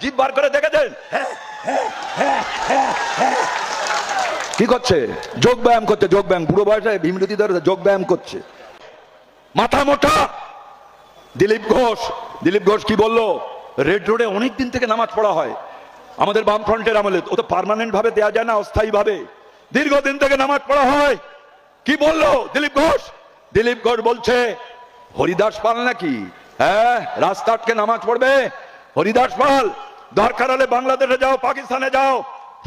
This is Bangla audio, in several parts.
জিভ বার করে দেখেছেন কি করছে? যোগ ব্যায়াম করছে, যোগ ব্যায়াম। বুড়ো বয়সে ভীমরতি ধরে যোগ ব্যায়াম করছে, মাথা মোটা। দিলীপ ঘোষ কি বললো? রেড রোডে অনেক দিন থেকে নামাজ পড়া হয় আমাদের বামফ্রন্টের আমলে। ও তো পার্মানেন্ট ভাবে দেয়া যায় না, অস্থায়ী ভাবে দীর্ঘদিন থেকে নামাজ পড়া হয়। কি বললো দিলীপ ঘোষ বলছে হরিদাস পাল নাকি? হ্যাঁ, রাস্তা আটকে নামাজ পড়বে হরিদাস পাল? দরকার হলে বাংলাদেশে যাও, পাকিস্তানে যাও,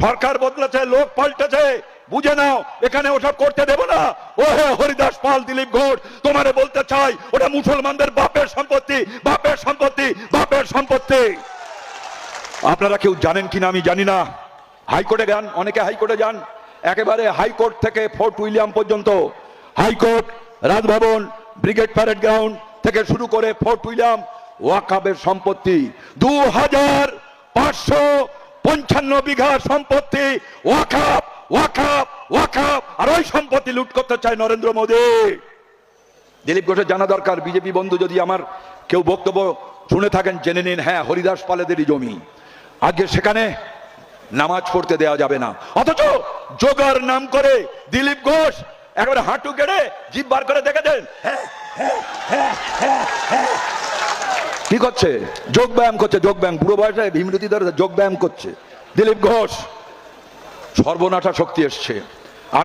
সরকার বদলেছে, লোক পাল্টেছে, বুঝে নাও, এখানে ওসব করতে দেব না। ও হে হরিদাস পাল, দিলীপ ঘোষ, তোমারে বলতে চাই ওটা মুসলমানদের বাপের সম্পত্তি, বাপের সম্পত্তি, বাপের সম্পত্তি। আপনারা কেউ জানেন কিনা আমি জানি না, হাইকোর্টে যান, অনেকে হাইকোর্টে যান, একেবারে হাইকোর্ট থেকে ফোর্ট উইলিয়াম পর্যন্ত, high court, Raj Bhavan, brigade parade ground থেকে শুরু করে ফোর্ট উইলিয়াম ওয়াকাবের সম্পত্তি 2555 বিঘা সম্পত্তি ওয়াকাব, ওয়াকাব, ওয়াকাব। আর ওই সম্পত্তি লুট করতে চায় নরেন্দ্র মোদী। দিলীপ ঘোষের জানা দরকার, বিজেপি বন্ধু যদি আমার কেউ বক্তব্য শুনে থাকেন জেনে নিন, হ্যাঁ, হরিদাস পালেদেরই জমি। আজকে সেখানে নামাজ পড়তে দেওয়া যাবে না, অথচ যোগার নাম করে দিলীপ ঘোষ একেবারে হাঁটু গেড়ে জিভ বার করে দেখেছেন কি করছে? যোগ ব্যায়াম করছে, যোগ ব্যায়াম। বুড়ো বয়সে ভীমরতি ধরে যোগ ব্যায়াম করছে দিলীপ ঘোষ। সর্বনাশা শক্তি এসছে।